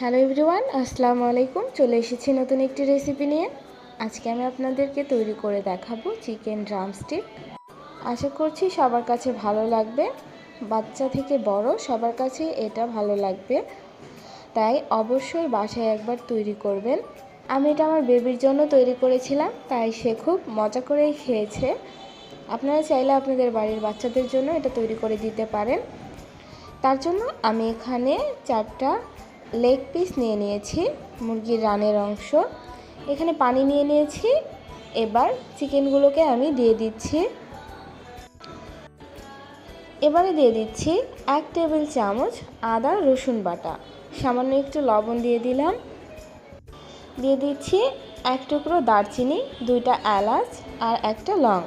Hello everyone, আসসালামু আলাইকুম। চলে এসেছি নতুন একটি রেসিপি নিয়ে। আজকে আমি আপনাদেরকে তৈরি করে দেখাবো চিকেন ড্রামস্টিক। আশা করছি সবার কাছে ভালো লাগবে, বাচ্চা থেকে বড় সবার কাছে এটা ভালো লাগবে, তাই অবশ্যই বাসায় একবার তৈরি করবেন। আমি এটা আমার বেবির জন্য তৈরি করেছিলাম, তাই সে খুব মজা করেই খেয়েছে। আপনারা চাইলে আপনাদের বাড়ির বাচ্চাদের জন্য এটা তৈরি করে দিতে পারেন। তার জন্য আমি এখানে 4টা লেগ পিস নিয়ে নিয়েছি, মুরগির রানের অংশ। এখানে পানি নিয়ে নিয়েছি। এবার চিকেনগুলোকে আমি দিয়ে দিচ্ছি। এবারে দিয়ে দিচ্ছি 1 টেবিল চামচ আদা রসুন বাটা, সামান্য একটু লবণ দিয়ে দিলাম। দিয়ে দিচ্ছি 1 টুকরো দারচিনি, 2টা এলাচ আর 1টা লং।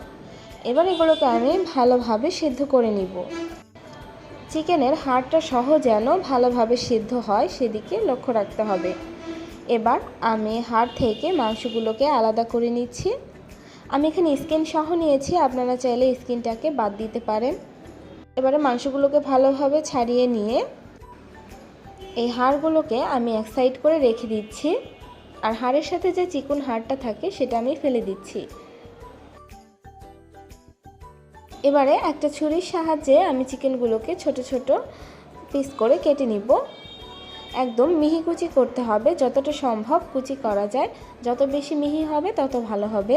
এবার এগুলোকে আমি ভালোভাবে সিদ্ধ করে নিব। চিকেনের হাড়টা সহ যেন ভালোভাবে সিদ্ধ হয় সেদিকে লক্ষ্য রাখতে হবে। এবার আমি হাড় থেকে মাংসগুলোকে আলাদা করে নিচ্ছি। আমি এখানে স্কিন সহ নিয়েছি, আপনারা চাইলে স্কিনটাকে বাদ দিতে পারেন। এবারে মাংসগুলোকে ভালোভাবে ছাড়িয়ে নিয়ে এই হাড়গুলোকে আমি এক সাইড করে রেখে দিচ্ছি, আর হাড়ের সাথে যে চিকন হাড়টা থাকে সেটা আমি ফেলে দিচ্ছি। এবারে একটা ছুরির সাহায্যে আমি চিকেনগুলোকে ছোট ছোট পিস করে কেটে নিব। একদম মিহি কুচি করতে হবে, যতটা সম্ভব কুচি করা যায়। যত বেশি মিহি হবে তত ভালো হবে।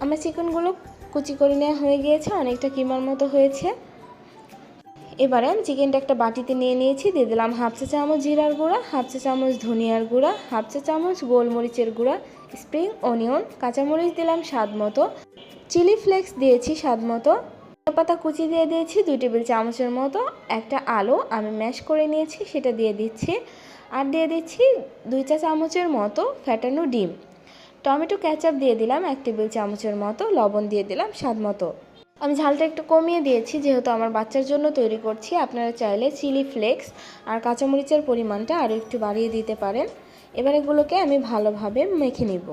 আমার চিকেনগুলো কুচি করে নেওয়া হয়ে গিয়েছে, অনেকটা কিমার মতো হয়েছে। এবারে আমি চিকেনটা একটা বাটিতে নিয়ে নিয়েছি। দিয়ে দিলাম 1/2 চা চামচ জিরার গুঁড়া, 1/2 চা চামচ ধনিয়ার গুঁড়া, 1/2 চা চামচ গোলমরিচের গুঁড়া, স্প্রিং অনিয়ন, কাঁচামরিচ দিলাম স্বাদ মতো, চিলি ফ্লেক্স দিয়েছি স্বাদ মতো, পাতা কুচি দিয়ে দিয়েছি 2 টেবিল চামচের মতো, একটা আলু আমি ম্যাশ করে নিয়েছি সেটা দিয়ে দিচ্ছি, আর দিয়ে দিচ্ছি 2 চা চামচের মতো ফ্যাটানো ডিম। টমেটো কেচাপ দিয়ে দিলাম 1 টেবিল চামচের মতো, লবণ দিয়ে দিলাম স্বাদ মতো। আমি ঝালটা একটু কমিয়ে দিয়েছি যেহেতু আমার বাচ্চার জন্য তৈরি করছি। আপনারা চাইলে চিলি ফ্লেক্স আর কাঁচামরিচের পরিমাণটা আরও একটু বাড়িয়ে দিতে পারেন। এবার এগুলোকে আমি ভালোভাবে মেখে নিব।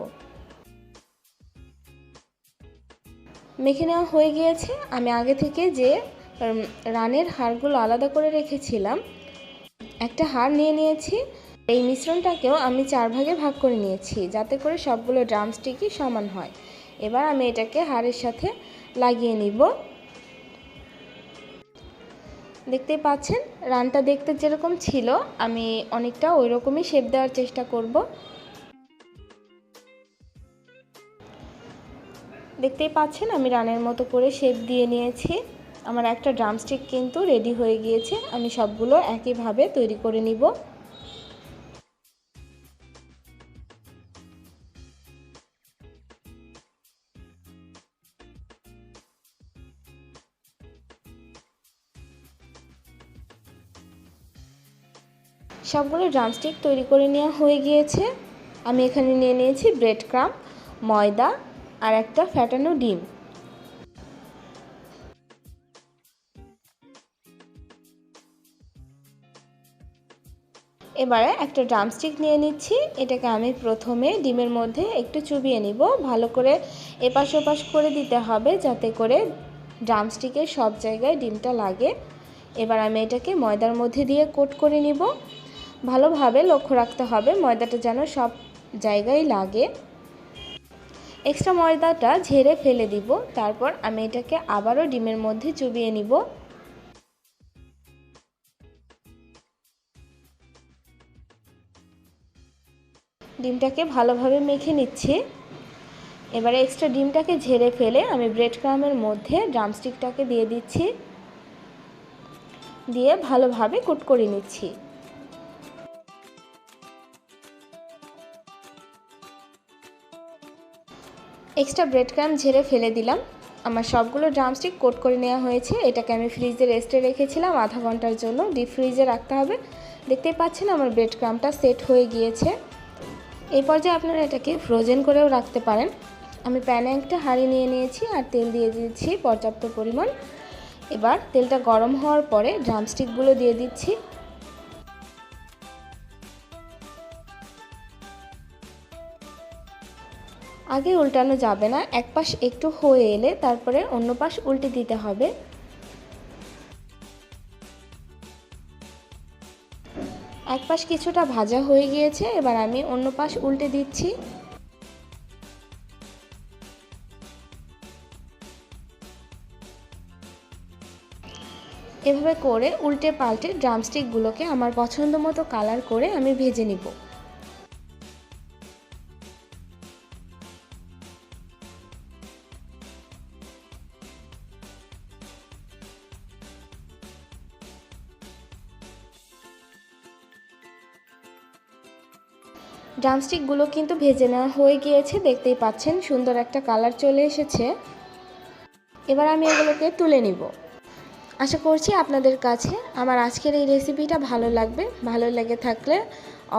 মেখে নেওয়া হয়ে গিয়েছে। আমি আগে থেকে যে রানের হাড়গুলো আলাদা করে রেখেছিলাম, একটা হাড় নিয়ে নিয়েছি। এই মিশ্রণটাকেও আমি 4 ভাগে ভাগ করে নিয়েছি যাতে করে সবগুলো ড্রামস্টিকই সমান হয়। এবার আমি এটাকে হাড়ের সাথে লাগিয়ে নিব। দেখতেই পাচ্ছেন রানটা দেখতে যেরকম ছিল আমি অনেকটা ওই রকমই শেপ দেওয়ার চেষ্টা করব। দেখতেই পাচ্ছেন আমি রানের মতো করে শেপ দিয়ে নিয়েছি। আমার একটা ড্রামস্টিক কিন্তু রেডি হয়ে গিয়েছে। আমি সবগুলো একইভাবে তৈরি করে নিব। সবগুলো ড্রামস্টিক তৈরি করে নেওয়া হয়ে গিয়েছে। আমি এখানে নিয়ে নিয়েছি ব্রেড ক্রাম্ব, ময়দা আর একটা ফ্যাটানো ডিম। এবারে একটা ড্রামস্টিক নিয়ে নিচ্ছি। এটাকে আমি প্রথমে ডিমের মধ্যে একটু চুবিয়ে নিব। ভালো করে এপাশ ওপাশ করে দিতে হবে যাতে করে ড্রামস্টিকের সব জায়গায় ডিমটা লাগে। এবার আমি এটাকে ময়দার মধ্যে দিয়ে কোট করে নিব। ভালোভাবে লক্ষ্য রাখতে হবে ময়দাটা যেন সব জায়গায় লাগে। এক্সট্রা ময়দাটা ঝেড়ে ফেলে দিব। তারপর আমি এটাকে আবারও ডিমের মধ্যে চুবিয়ে নিব। ডিমটাকে ভালোভাবে মেখে নিচ্ছি। এবারে এক্সট্রা ডিমটাকে ঝেড়ে ফেলে আমি ব্রেড ক্রাম্বের মধ্যে ড্রামস্টিকটাকে দিয়ে দিচ্ছি, দিয়ে ভালোভাবে কোট করে নিচ্ছি। এক্সট্রা ব্রেড ক্রাম্ব ঝেড়ে ফেলে দিলাম। আমার সবগুলো ড্রামস্টিক কোট করে নেওয়া হয়েছে। এটাকে আমি ফ্রিজে রেস্টে রেখেছিলাম আধা ঘন্টার জন্য। ডিপ ফ্রিজে রাখতে হবে। দেখতেই পাচ্ছেন আমার ব্রেড ক্রাম্বটা সেট হয়ে গিয়েছে। এই পর্যায়ে আপনারা এটাকে ফ্রোজেন করেও রাখতে পারেন। আমি প্যানে একটা হাঁড়ি নিয়ে নিয়েছি আর তেল দিয়ে দিচ্ছি পর্যাপ্ত পরিমাণ। এবার তেলটা গরম হওয়ার পরে ড্রামস্টিকগুলো দিয়ে দিচ্ছি। আগে উল্টানো যাবে না, এক পাশ একটু হয়ে এলে তারপরে অন্য পাশ উল্টে দিতে হবে। এক পাশ কিছুটা ভাজা হয়ে গিয়েছে, এবার আমি অন্য পাশ উল্টে দিচ্ছি। এভাবে করে উল্টে পাল্টে ড্রামস্টিকগুলোকে আমার পছন্দ মতো কালার করে আমি ভেজে নিব। ড্রামস্টিকগুলো কিন্তু ভেজে নেওয়া হয়ে গিয়েছে, দেখতেই পাচ্ছেন সুন্দর একটা কালার চলে এসেছে। এবার আমি এগুলোকে তুলে নিব। আশা করছি আপনাদের কাছে আমার আজকের এই রেসিপিটা ভালো লাগবে। ভালো লেগে থাকলে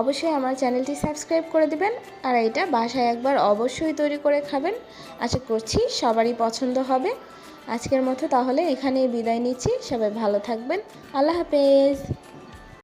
অবশ্যই আমার চ্যানেলটি সাবস্ক্রাইব করে দিবেন, আর এটা বাসায় একবার অবশ্যই তৈরি করে খাবেন। আশা করছি সবারই পছন্দ হবে। আজকের মতো তাহলে এখানেই বিদায় নিচ্ছি। সবাই ভালো থাকবেন। আল্লাহ হাফেজ।